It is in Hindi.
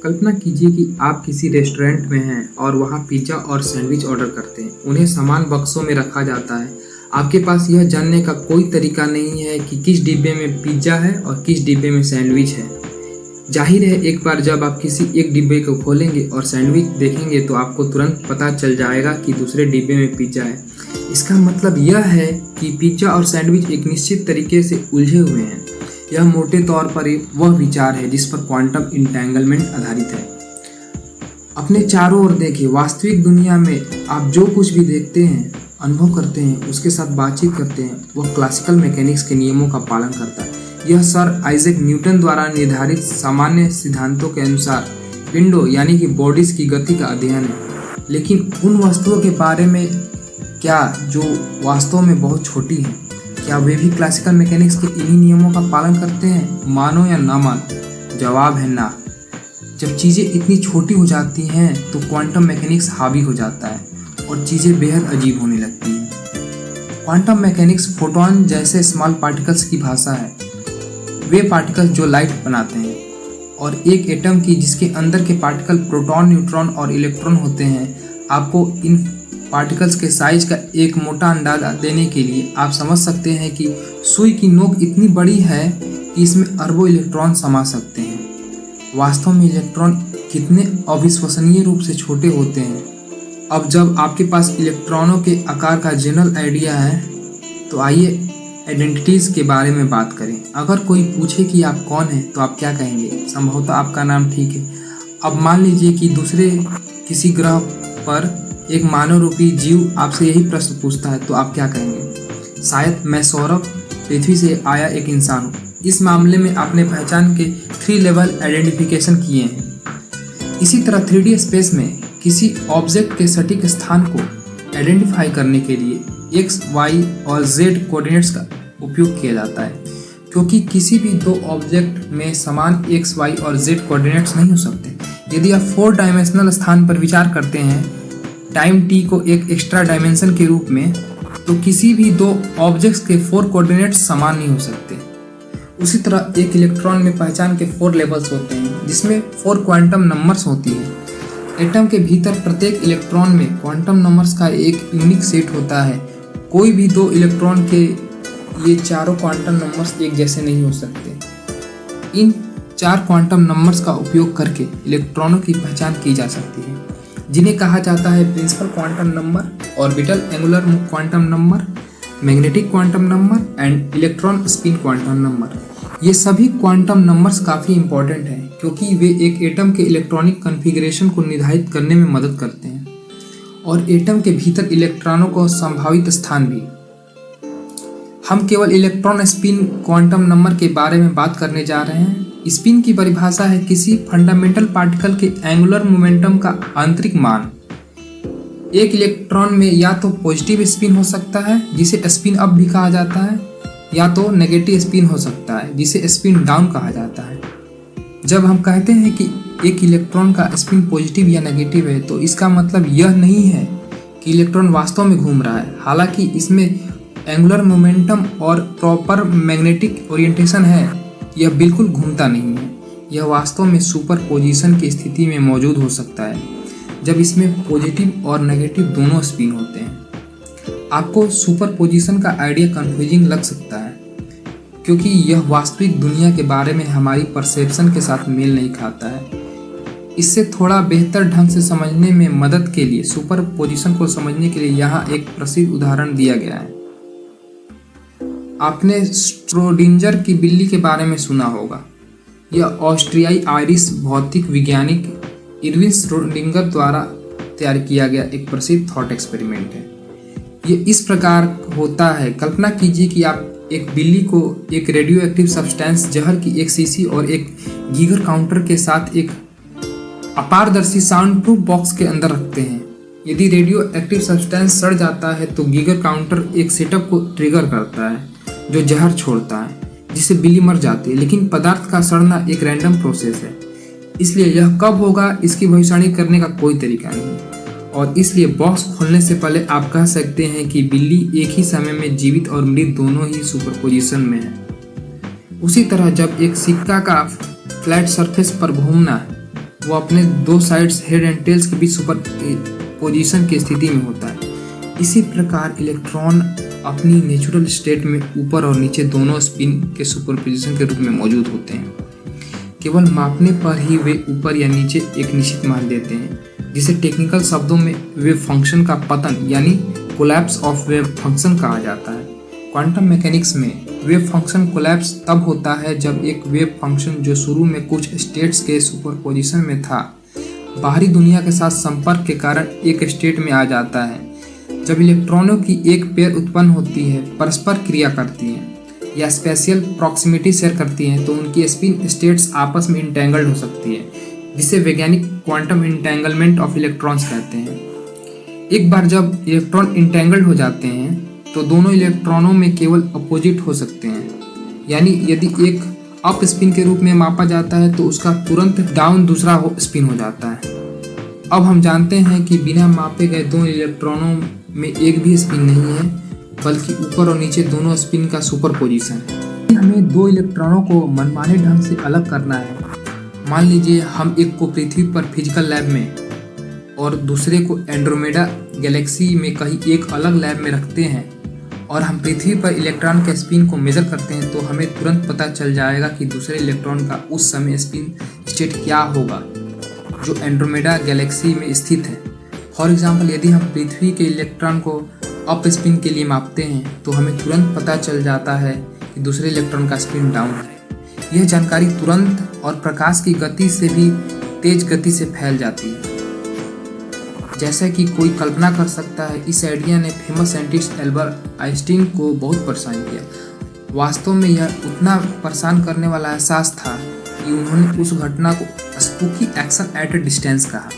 कल्पना कीजिए कि आप किसी रेस्टोरेंट में हैं और वहाँ पिज़्ज़ा और सैंडविच ऑर्डर करते हैं। उन्हें समान बक्सों में रखा जाता है। आपके पास यह जानने का कोई तरीका नहीं है कि किस डिब्बे में पिज़्ज़ा है और किस डिब्बे में सैंडविच है। जाहिर है, एक बार जब आप किसी एक डिब्बे को खोलेंगे और सैंडविच देखेंगे तो आपको तुरंत पता चल जाएगा कि दूसरे डिब्बे में पिज़्ज़ा है। इसका मतलब यह है कि पिज़्ज़ा और सैंडविच एक निश्चित तरीके से उलझे हुए हैं। यह मोटे तौर पर वह विचार है जिस पर क्वांटम इंटेंगलमेंट आधारित है। अपने चारों ओर देखिए, वास्तविक दुनिया में आप जो कुछ भी देखते हैं, अनुभव करते हैं, उसके साथ बातचीत करते हैं, वह क्लासिकल मैकेनिक्स के नियमों का पालन करता है। यह सर आइजैक न्यूटन द्वारा निर्धारित सामान्य सिद्धांतों के अनुसार पिंडों यानी कि बॉडीज की गति का अध्ययन है। लेकिन उन वस्तुओं के बारे में क्या जो वास्तव में बहुत छोटी हैं, क्या वे भी क्लासिकल मैकेनिक्स के इन्हीं नियमों का पालन करते हैं? मानो या ना मानो, जवाब है ना। जब चीज़ें इतनी छोटी हो जाती हैं तो क्वांटम मैकेनिक्स हावी हो जाता है और चीज़ें बेहद अजीब होने लगती हैं। क्वांटम मैकेनिक्स फोटॉन जैसे स्मॉल पार्टिकल्स की भाषा है। वे पार्टिकल्स जो लाइट बनाते हैं, और एक एटम की जिसके अंदर के पार्टिकल प्रोटॉन, न्यूट्रॉन और इलेक्ट्रॉन होते हैं। आपको इन पार्टिकल्स के साइज का एक मोटा अंदाजा देने के लिए आप समझ सकते हैं कि सुई की नोक इतनी बड़ी है कि इसमें अरबों इलेक्ट्रॉन समा सकते हैं। वास्तव में इलेक्ट्रॉन कितने अविश्वसनीय रूप से छोटे होते हैं। अब जब आपके पास इलेक्ट्रॉनों के आकार का जनरल आइडिया है, तो आइए आइडेंटिटीज़ के बारे में बात करें। अगर कोई पूछे कि आप कौन हैं, तो आप क्या कहेंगे? संभवतः आपका नाम ठीक है। अब मान लीजिए कि दूसरे किसी ग्रह पर एक मानव रूपी जीव आपसे यही प्रश्न पूछता है, तो आप क्या कहेंगे? शायद मैं सौरभ, पृथ्वी से आया एक इंसान हूँ। इस मामले में आपने पहचान के 3 लेवल आइडेंटिफिकेशन किए हैं। इसी तरह 3D स्पेस में किसी ऑब्जेक्ट के सटीक स्थान को आइडेंटिफाई करने के लिए x, y और z कोऑर्डिनेट्स का उपयोग किया जाता है, क्योंकि किसी भी दो ऑब्जेक्ट में समान x, y और z कोऑर्डिनेट्स नहीं हो सकते। यदि आप 4 डायमेंशनल स्थान पर विचार करते हैं, टाइम t को एक एक्स्ट्रा डायमेंशन के रूप में, तो किसी भी दो ऑब्जेक्ट्स के 4 कोऑर्डिनेट्स समान नहीं हो सकते। उसी तरह एक इलेक्ट्रॉन में पहचान के 4 लेवल्स होते हैं, जिसमें 4 क्वांटम नंबर्स होती हैं। एटम के भीतर प्रत्येक इलेक्ट्रॉन में क्वांटम नंबर्स का एक यूनिक सेट होता है। कोई भी दो इलेक्ट्रॉन के ये चारों क्वांटम नंबर्स एक जैसे नहीं हो सकते। इन 4 क्वांटम नंबर्स का उपयोग करके इलेक्ट्रॉनों की पहचान की जा सकती है, जिन्हें कहा जाता है principal quantum number, orbital angular quantum number, magnetic quantum number and electron spin quantum number. ये सभी क्वांटम नंबर्स काफ़ी इंपॉर्टेंट हैं, क्योंकि वे एक एटम के इलेक्ट्रॉनिक कॉन्फ़िगरेशन को निर्धारित करने में मदद करते हैं, और एटम के भीतर इलेक्ट्रॉनों को संभावित स्थान भी। हम केवल इलेक्ट्रॉन स्पिन क्वांटम नंबर के बारे में बात करने जा रहे हैं। स्पिन की परिभाषा है किसी फंडामेंटल पार्टिकल के एंगुलर मोमेंटम का आंतरिक मान। एक इलेक्ट्रॉन में या तो पॉजिटिव स्पिन हो सकता है, जिसे स्पिन अप भी कहा जाता है, या तो नेगेटिव स्पिन हो सकता है, जिसे स्पिन डाउन कहा जाता है। जब हम कहते हैं कि एक इलेक्ट्रॉन का स्पिन पॉजिटिव या नेगेटिव है, तो इसका मतलब यह नहीं है कि इलेक्ट्रॉन वास्तव में घूम रहा है। हालांकि इसमें एंगुलर मोमेंटम और प्रॉपर मैग्नेटिक ओरिएंटेशन है, यह बिल्कुल घूमता नहीं है। यह वास्तव में सुपर पोजिशन की स्थिति में मौजूद हो सकता है, जब इसमें पॉजिटिव और नेगेटिव दोनों स्पिन होते हैं। आपको सुपर पोजिशन का आइडिया कंफ्यूजिंग लग सकता है, क्योंकि यह वास्तविक दुनिया के बारे में हमारी परसेप्शन के साथ मेल नहीं खाता है। इससे थोड़ा बेहतर ढंग से समझने में मदद के लिए सुपर पोजिशन को समझने के लिए यहाँ एक प्रसिद्ध उदाहरण दिया गया है। आपने श्रोडिंगर की बिल्ली के बारे में सुना होगा। यह ऑस्ट्रियाई आयरिश भौतिक वैज्ञानिक इरविन श्रोडिंगर द्वारा तैयार किया गया एक प्रसिद्ध थॉट एक्सपेरिमेंट है। ये इस प्रकार होता है, कल्पना कीजिए कि आप एक बिल्ली को एक रेडियो एक्टिव सब्सटेंस जहर की एक शीशी और एक गीगर काउंटर के साथ एक अपारदर्शी साउंड प्रूफ बॉक्स के अंदर रखते हैं। यदि रेडियो एक्टिव सब्सटेंस सड़ जाता है, तो गीगर काउंटर एक सेटअप को ट्रिगर करता है जो जहर छोड़ता है, जिससे बिल्ली मर जाती है। लेकिन पदार्थ का सड़ना एक रैंडम प्रोसेस है, इसलिए यह कब होगा इसकी भविष्यवाणी करने का कोई तरीका नहीं, और इसलिए बॉक्स खोलने से पहले आप कह सकते हैं कि बिल्ली एक ही समय में जीवित और मृत दोनों ही सुपरपोजिशन में है। उसी तरह जब एक सिक्का का फ्लैट सरफेस पर घूमना वो अपने दो साइड्स हेड एंड टेल्स के बीच सुपर पोजीशन की स्थिति में होता है। इसी प्रकार इलेक्ट्रॉन अपनी नेचुरल स्टेट में ऊपर और नीचे दोनों स्पिन के सुपरपोजिशन के रूप में मौजूद होते हैं। केवल मापने पर ही वे ऊपर या नीचे एक निश्चित मान देते हैं, जिसे टेक्निकल शब्दों में वेव फंक्शन का पतन यानी कोलैप्स ऑफ वेव फंक्शन कहा जाता है। क्वांटम मैकेनिक्स में वेव फंक्शन कोलैप्स तब होता है जब एक वेव फंक्शन जो शुरू में कुछ स्टेट्स के सुपरपोजिशन में था, बाहरी दुनिया के साथ संपर्क के कारण एक स्टेट में आ जाता है। जब इलेक्ट्रॉनों की एक पेयर उत्पन्न होती है, परस्पर क्रिया करती हैं या स्पेशियल प्रॉक्सिमिटी शेयर करती हैं, तो उनकी स्पिन स्टेट्स आपस में इंटेंगल्ड हो सकती है, जिसे वैज्ञानिक क्वांटम इंटेंगलमेंट ऑफ इलेक्ट्रॉन्स कहते हैं। एक बार जब इलेक्ट्रॉन इंटेंगल्ड हो जाते हैं तो दोनों इलेक्ट्रॉनों में केवल अपोजिट हो सकते हैं, यानी यदि एक अप स्पिन के रूप में मापा जाता है तो उसका तुरंत डाउन दूसरा स्पिन हो जाता है। अब हम जानते हैं कि बिना मापे गए दो इलेक्ट्रॉनों में एक भी स्पिन नहीं है, बल्कि ऊपर और नीचे दोनों स्पिन का सुपरपोजिशन है। हमें दो इलेक्ट्रॉनों को मनमाने ढंग से अलग करना है। मान लीजिए हम एक को पृथ्वी पर फिजिकल लैब में और दूसरे को एंड्रोमेडा गैलेक्सी में कहीं एक अलग लैब में रखते हैं और हम पृथ्वी पर इलेक्ट्रॉन के स्पिन को मेजर करते हैं, तो हमें तुरंत पता चल जाएगा कि दूसरे इलेक्ट्रॉन का उस समय स्पिन स्टेट क्या होगा जो एंड्रोमेडा गैलेक्सी में स्थित है। फॉर एग्जाम्पल, यदि हम पृथ्वी के इलेक्ट्रॉन को अप स्पिन के लिए मापते हैं तो हमें तुरंत पता चल जाता है कि दूसरे इलेक्ट्रॉन का स्पिन डाउन है। यह जानकारी तुरंत और प्रकाश की गति से भी तेज गति से फैल जाती है। जैसा कि कोई कल्पना कर सकता है, इस आइडिया ने फेमस साइंटिस्ट एल्बर्ट आइंस्टीन को बहुत परेशान किया। वास्तव में यह उतना परेशान करने वाला एहसास था कि उन्होंने उस घटना को spooky action at A distance कहा।